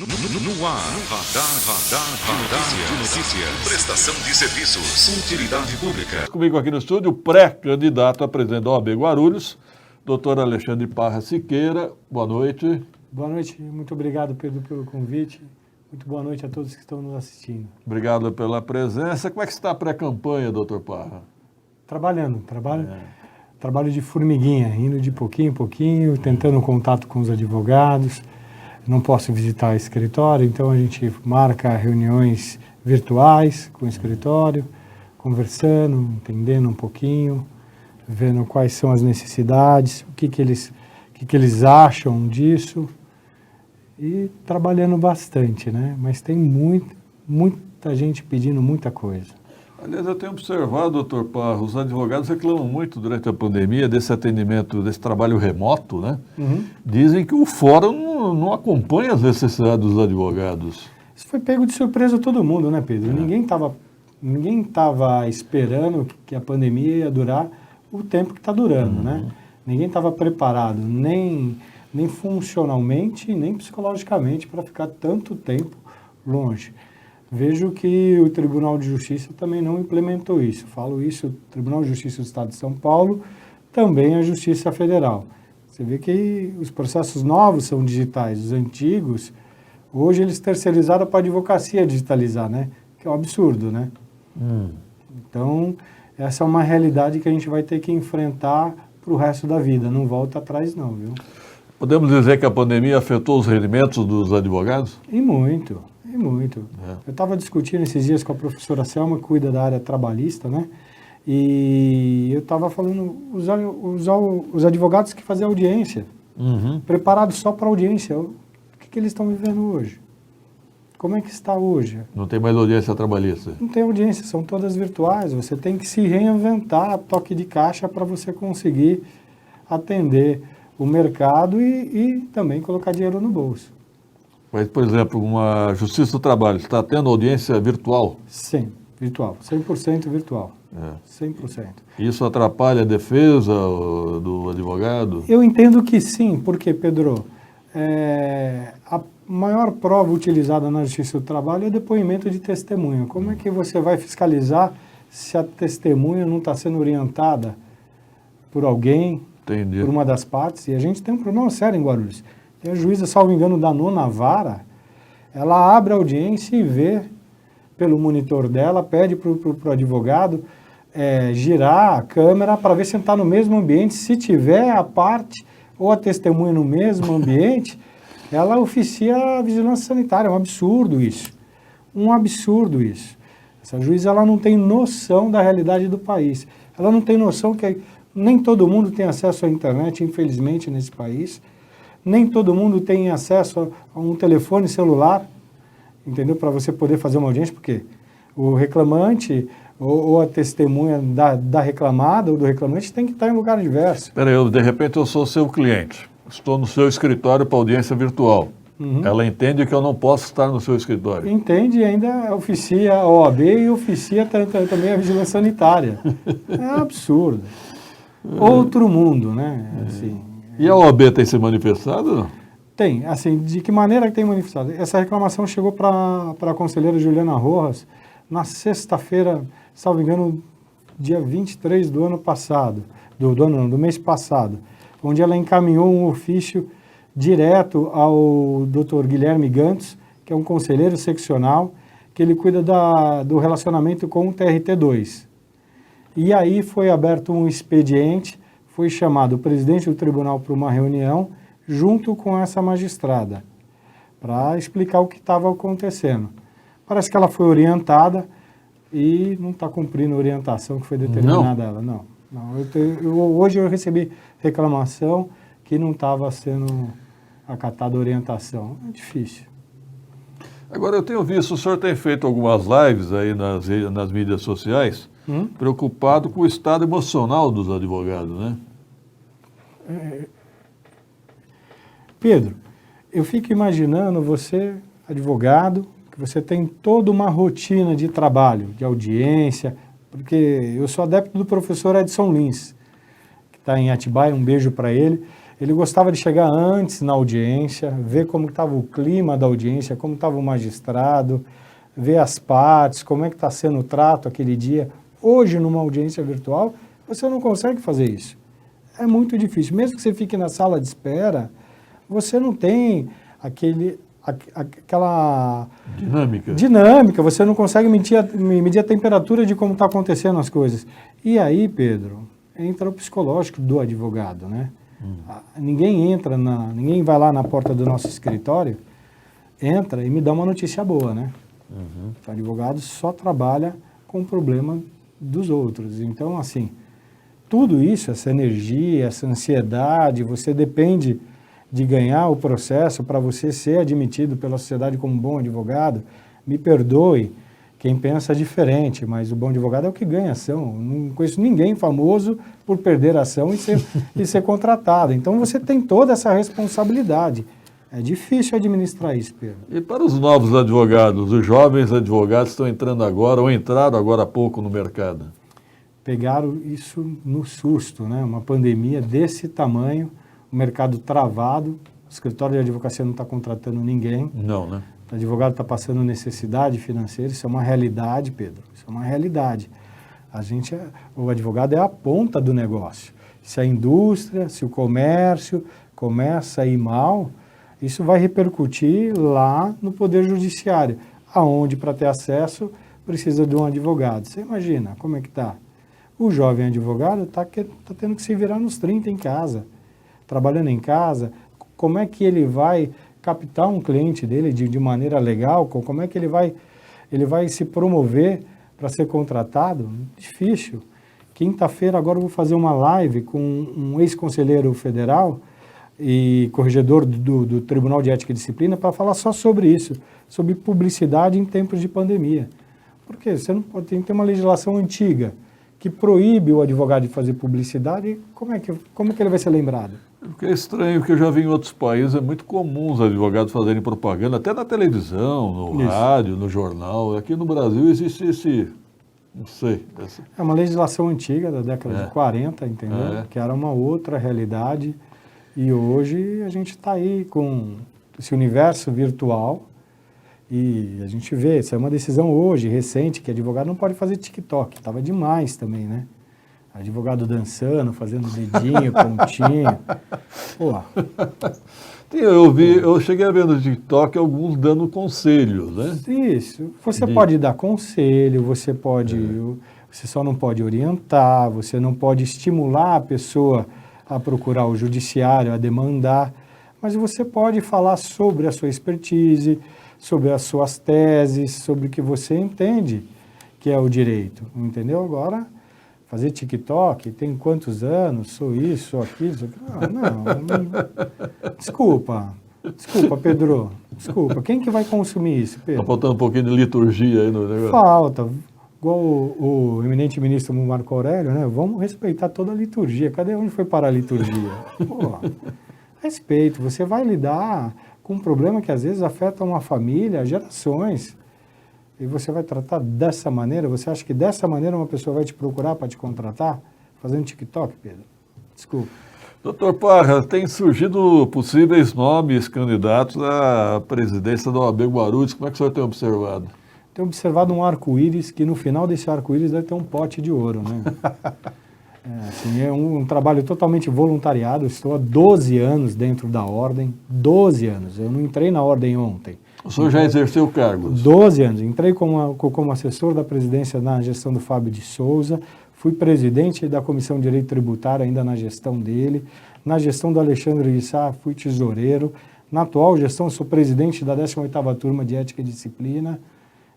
No ar, radar de notícias. Prestação de serviços. Utilidade pública. Comigo aqui no estúdio, o pré-candidato a presidente da OAB Guarulhos, doutor Alexandre Parra Siqueira. Boa noite. Boa noite, muito obrigado, Pedro, pelo convite. Muito boa noite a todos que estão nos assistindo. Obrigado pela presença. Como é que está a pré-campanha, doutor Parra? Trabalho de formiguinha, indo de pouquinho em pouquinho, tentando contato com os advogados. Não posso visitar o escritório, então a gente marca reuniões virtuais com o escritório, conversando, entendendo um pouquinho, vendo quais são as necessidades, o que eles acham disso e trabalhando bastante, né? Mas tem muita gente pedindo muita coisa. Aliás, eu tenho observado, doutor Parra, os advogados reclamam muito durante a pandemia desse atendimento, desse trabalho remoto, né? Uhum. Dizem que o fórum não acompanha as necessidades dos advogados. Isso foi pego de surpresa todo mundo, né, Pedro? Ninguém tava esperando que a pandemia ia durar o tempo que está durando, né? Ninguém estava preparado, nem funcionalmente, nem psicologicamente, para ficar tanto tempo longe. Vejo que o Tribunal de Justiça também não implementou isso. Falo isso, o Tribunal de Justiça do Estado de São Paulo, também a Justiça Federal. Você vê que os processos novos são digitais, os antigos, hoje eles terceirizaram para a advocacia digitalizar, né? Que é um absurdo, né? Então, essa é uma realidade que a gente vai ter que enfrentar para o resto da vida. Não volta atrás não, viu? Podemos dizer que a pandemia afetou os rendimentos dos advogados? E muito. Eu estava discutindo esses dias com a professora Selma, que cuida da área trabalhista, né? E eu estava falando, os advogados que fazem audiência, preparados só para audiência, o que eles estão vivendo hoje? Como é que está hoje? Não tem mais audiência trabalhista? Não tem audiência, são todas virtuais, você tem que se reinventar, toque de caixa, para você conseguir atender o mercado e também colocar dinheiro no bolso. Mas, por exemplo, uma Justiça do Trabalho está tendo audiência virtual? Sim, virtual, 100% virtual, 100%. Isso atrapalha a defesa do advogado? Eu entendo que sim, porque, Pedro, a maior prova utilizada na Justiça do Trabalho é o depoimento de testemunha. Como é que você vai fiscalizar se a testemunha não está sendo orientada por alguém, Entendi. por uma das partes? E a gente tem um problema sério em Guarulhos. E a juíza, salvo engano, da 9ª vara, ela abre a audiência e vê pelo monitor dela, pede para o advogado girar a câmera para ver se está no mesmo ambiente. Se tiver a parte ou a testemunha no mesmo ambiente, ela oficia a vigilância sanitária. É um absurdo isso. Um absurdo isso. Essa juíza, ela não tem noção da realidade do país. Ela não tem noção que nem todo mundo tem acesso à internet, infelizmente, nesse país. Nem todo mundo tem acesso a um telefone celular, entendeu? Para você poder fazer uma audiência, porque o reclamante ou a testemunha da reclamada ou do reclamante tem que estar em lugar diverso. Espera aí, de repente eu sou seu cliente, estou no seu escritório para audiência virtual. Ela entende que eu não posso estar no seu escritório. Entende e ainda oficia a OAB e oficia também a vigilância sanitária. É absurdo. Outro mundo, né? Assim, E a OAB tem se manifestado? Tem. Assim, de que maneira que tem manifestado? Essa reclamação chegou para a conselheira Juliana Rojas na sexta-feira, salvo engano, dia 23 do ano passado, do mês passado, onde ela encaminhou um ofício direto ao Dr. Guilherme Gantos, que é um conselheiro seccional, que ele cuida do relacionamento com o TRT2. E aí foi aberto um expediente, foi chamado o presidente do tribunal para uma reunião, junto com essa magistrada, para explicar o que estava acontecendo. Parece que ela foi orientada e não está cumprindo a orientação que foi determinada a ela. Não. Hoje eu recebi reclamação que não estava sendo acatada a orientação. É difícil. Agora, eu tenho visto, o senhor tem feito algumas lives aí nas mídias sociais, preocupado com o estado emocional dos advogados, né? Pedro, eu fico imaginando você, advogado, que você tem toda uma rotina de trabalho, de audiência, porque eu sou adepto do professor Edson Lins, que está em Atibaia, um beijo para ele. Ele gostava de chegar antes na audiência, ver como estava o clima da audiência, como estava o magistrado, ver as partes, como é que está sendo o trato aquele dia. Hoje, numa audiência virtual, você não consegue fazer isso. É muito difícil. Mesmo que você fique na sala de espera, você não tem aquela dinâmica, você não consegue medir a temperatura de como está acontecendo as coisas. E aí, Pedro, entra o psicológico do advogado, né? Ninguém vai lá na porta do nosso escritório, entra e me dá uma notícia boa, né? O advogado só trabalha com o problema dos outros. Então, assim, tudo isso, essa energia, essa ansiedade, você depende de ganhar o processo para você ser admitido pela sociedade como um bom advogado. Me perdoe quem pensa diferente, mas o bom advogado é o que ganha ação. Não conheço ninguém famoso por perder a ação e ser contratado. Então você tem toda essa responsabilidade. É difícil administrar isso, Pedro. E para os novos advogados, os jovens advogados estão entrando agora ou entraram agora há pouco no mercado? Pegaram isso no susto, né? Uma pandemia desse tamanho, o mercado travado, o escritório de advocacia não está contratando ninguém. Não, né? O advogado está passando necessidade financeira, isso é uma realidade, Pedro, isso é uma realidade. O advogado é a ponta do negócio. Se a indústria, se o comércio começa a ir mal, isso vai repercutir lá no Poder Judiciário, aonde para ter acesso precisa de um advogado. Você imagina como é que está? O jovem advogado está tendo que se virar nos 30 em casa, trabalhando em casa. Como é que ele vai captar um cliente dele de maneira legal? Como é que ele vai se promover para ser contratado? Difícil. Quinta-feira agora eu vou fazer uma live com um ex-conselheiro federal e corregedor do Tribunal de Ética e Disciplina para falar só sobre isso, sobre publicidade em tempos de pandemia. Porque você não pode ter uma legislação antiga que proíbe o advogado de fazer publicidade, como é que ele vai ser lembrado? Porque é estranho, porque eu já vi em outros países, é muito comum os advogados fazerem propaganda, até na televisão, no rádio, no jornal. Aqui no Brasil existe não sei. É uma legislação antiga, da década de 40, entendeu? Que era uma outra realidade. E hoje a gente está aí com esse universo virtual e a gente vê, isso é uma decisão hoje, recente, que advogado não pode fazer TikTok. Estava demais também, né? Advogado dançando, fazendo dedinho, pontinho. Pô. Eu cheguei a ver no TikTok alguns dando conselhos, né? Isso. Você pode dar conselho, você só não pode orientar, você não pode estimular a pessoa a procurar o judiciário, a demandar, mas você pode falar sobre a sua expertise, sobre as suas teses, sobre o que você entende que é o direito, entendeu? Agora, fazer TikTok, tem quantos anos, sou isso, sou aquilo, sou aquilo. Não. Desculpa, Pedro, desculpa. Quem que vai consumir isso, Pedro? Está faltando um pouquinho de liturgia aí no negócio. Falta. Igual o eminente ministro Marco Aurélio, né? Vamos respeitar toda a liturgia. Cadê onde foi parar a liturgia? Pô, respeito. Você vai lidar com um problema que às vezes afeta uma família, gerações. E você vai tratar dessa maneira? Você acha que dessa maneira uma pessoa vai te procurar para te contratar? Fazendo TikTok, Pedro? Desculpa. Doutor Parra, tem surgido possíveis nomes candidatos à presidência da OAB Guarulhos. Como é que o senhor tem observado? Tenho observado um arco-íris, que no final desse arco-íris deve ter um pote de ouro, né? É um trabalho totalmente voluntariado. Eu estou há 12 anos dentro da ordem, 12 anos. Eu não entrei na ordem ontem. O senhor já exerceu cargos? 12 anos. Entrei como assessor da presidência na gestão do Fábio de Souza, fui presidente da Comissão de Direito Tributário ainda na gestão dele, na gestão do Alexandre de Sá fui tesoureiro, na atual gestão sou presidente da 18ª Turma de Ética e Disciplina.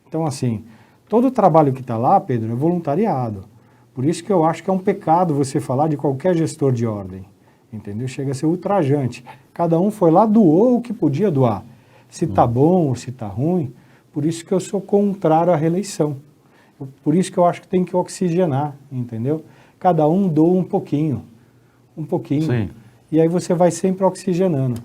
Então, assim, todo o trabalho que está lá, Pedro, é voluntariado. Por isso que eu acho que é um pecado você falar de qualquer gestor de ordem, entendeu? Chega a ser ultrajante. Cada um foi lá, doou o que podia doar. Se está bom ou se está ruim, por isso que eu sou contrário à reeleição. Por isso que eu acho que tem que oxigenar, entendeu? Cada um doa um pouquinho. Sim. E aí você vai sempre oxigenando.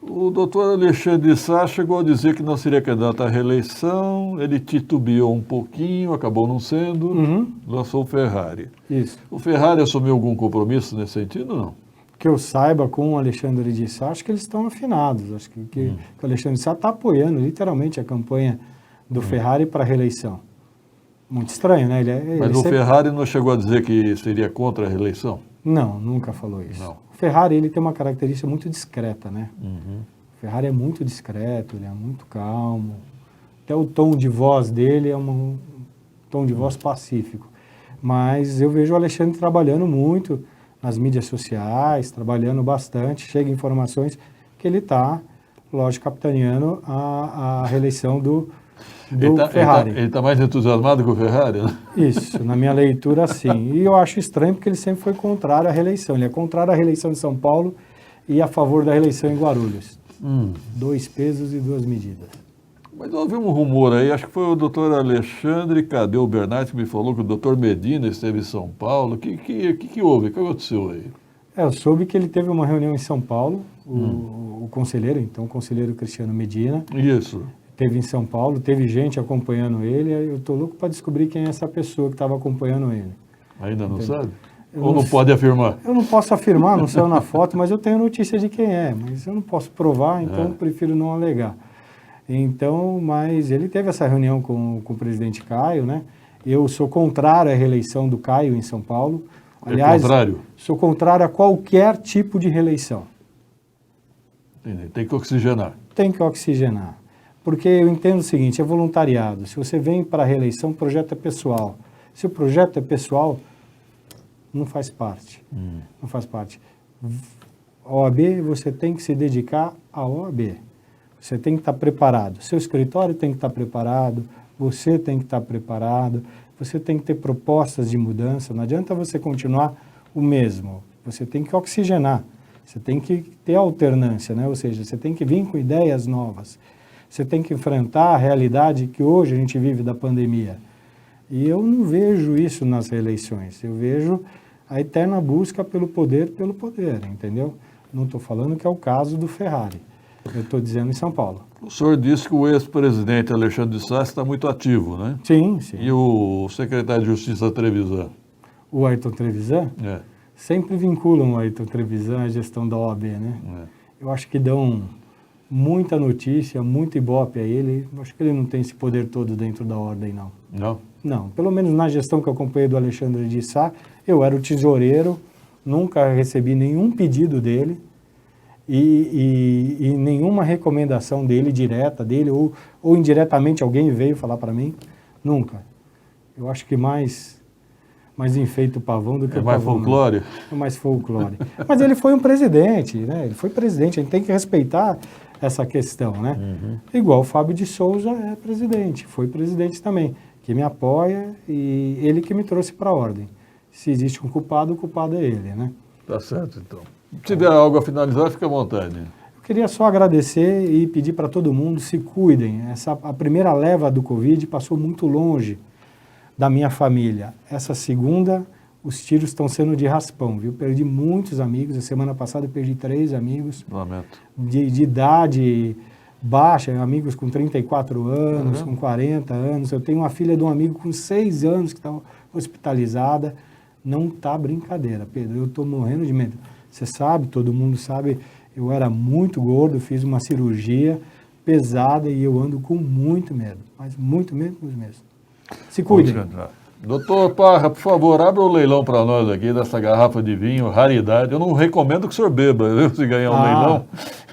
O doutor Alexandre de Sá chegou a dizer que não seria candidato à reeleição, ele titubeou um pouquinho, acabou não sendo, lançou o Ferrari. Isso. O Ferrari assumiu algum compromisso nesse sentido ou não? que eu saiba com o Alexandre de Sá, acho que eles estão afinados. Acho que o Alexandre de Sá está apoiando literalmente a campanha do Ferrari para a reeleição. Muito estranho, né? Mas o Ferrari não chegou a dizer que seria contra a reeleição? Não, nunca falou isso. Não. O Ferrari, ele tem uma característica muito discreta, né? O Ferrari é muito discreto, ele é muito calmo. Até o tom de voz dele é um tom de voz pacífico. Mas eu vejo o Alexandre trabalhando muito nas mídias sociais, trabalhando bastante. Chega informações que ele está, lógico, capitaneando a reeleição do Ferrari. Ele está mais entusiasmado que o Ferrari, né? Isso, na minha leitura, sim. E eu acho estranho porque ele sempre foi contrário à reeleição. Ele é contrário à reeleição de São Paulo e a favor da reeleição em Guarulhos. 2 pesos e 2 medidas. Mas houve um rumor aí, acho que foi o doutor Alexandre Cadeu Bernardes que me falou que o doutor Medina esteve em São Paulo. O que houve? O que aconteceu aí? Eu soube que ele teve uma reunião em São Paulo, o conselheiro, então o conselheiro Cristiano Medina. Isso. Teve em São Paulo, teve gente acompanhando ele. Eu estou louco para descobrir quem é essa pessoa que estava acompanhando ele. Ainda não sabe? Eu Ou não pode afirmar? Eu não posso afirmar, não saiu na foto, mas eu tenho notícia de quem é. Mas eu não posso provar, então eu prefiro não alegar. Então, mas ele teve essa reunião com o presidente Caio, né? Eu sou contrário à reeleição do Caio em São Paulo. Aliás, contrário? Sou contrário a qualquer tipo de reeleição. Entendi. Tem que oxigenar. Tem que oxigenar. Porque eu entendo o seguinte, é voluntariado. Se você vem para a reeleição, o projeto é pessoal. Se o projeto é pessoal, não faz parte. Não faz parte. A OAB, você tem que se dedicar à OAB. Você tem que estar preparado. Seu escritório tem que estar preparado, você tem que estar preparado, você tem que ter propostas de mudança. Não adianta você continuar o mesmo. Você tem que oxigenar. Você tem que ter alternância, né? Ou seja, você tem que vir com ideias novas. Você tem que enfrentar a realidade que hoje a gente vive da pandemia. E eu não vejo isso nas reeleições. Eu vejo a eterna busca pelo poder, entendeu? Não estou falando que é o caso do Ferrari. Eu estou dizendo em São Paulo. O senhor disse que o ex-presidente Alexandre de Sá está muito ativo, né? Sim, sim. E o secretário de Justiça Trevisan? O Ayrton Trevisan? É. Sempre vinculam o Ayrton Trevisan à gestão da OAB, né? Eu acho que dão muita notícia, muito ibope a ele. Eu acho que ele não tem esse poder todo dentro da ordem, não. Não? Não. Pelo menos na gestão que eu acompanhei do Alexandre de Sá, eu era o tesoureiro, nunca recebi nenhum pedido dele e nenhuma recomendação dele, direta dele, ou indiretamente alguém veio falar para mim. Nunca. Eu acho que mais enfeita o pavão do que o mais pavão. Folclore? É mais folclore. Mas ele foi um presidente, né? Ele foi presidente, a gente tem que respeitar essa questão, né? Igual o Fábio de Souza é presidente, foi presidente também, que me apoia e ele que me trouxe para a ordem. Se existe um culpado, o culpado é ele, né? Tá certo, então. Se tiver algo a finalizar, fica à vontade. Eu queria só agradecer e pedir para todo mundo, se cuidem. A primeira leva do Covid passou muito longe da minha família. Essa segunda, os tiros estão sendo de raspão, viu? Perdi muitos amigos. A semana passada eu perdi 3 amigos. Lamento. De idade baixa, amigos com 34 anos, com 40 anos. Eu tenho uma filha de um amigo com 6 anos que está hospitalizada. Não está brincadeira, Pedro. Eu estou morrendo de medo. Você sabe, todo mundo sabe, eu era muito gordo, fiz uma cirurgia pesada e eu ando com muito medo. Mas muito medo mesmo. Se cuidem. Doutor Parra, por favor, abra o leilão para nós aqui dessa garrafa de vinho, raridade. Eu não recomendo que o senhor beba, viu, se ganhar um leilão.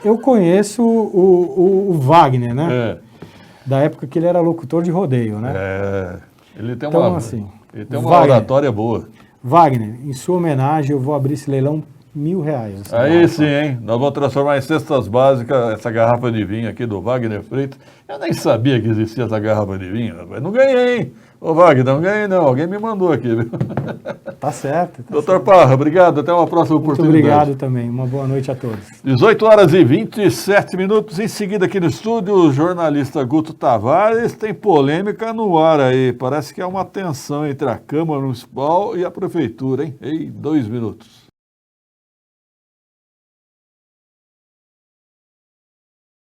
Eu conheço o Wagner, né? É. Da época que ele era locutor de rodeio, né? É. Ele tem Então, uma, assim, ele tem uma Wagner, oratória boa. Wagner, em sua homenagem, eu vou abrir esse leilão R$1.000. Aí sim, hein? Nós vamos transformar em cestas básicas essa garrafa de vinho aqui do Wagner Freitas. Eu nem sabia que existia essa garrafa de vinho, rapaz. Não ganhei, hein? Ô Wagner, não ganhei não. Alguém me mandou aqui, viu? Tá certo. Doutor Parra, obrigado. Até uma próxima oportunidade. Muito obrigado também. Uma boa noite a todos. 18h27. Em seguida aqui no estúdio, o jornalista Guto Tavares tem polêmica no ar aí. Parece que há uma tensão entre a Câmara Municipal e a Prefeitura, hein? Ei, 2 minutos.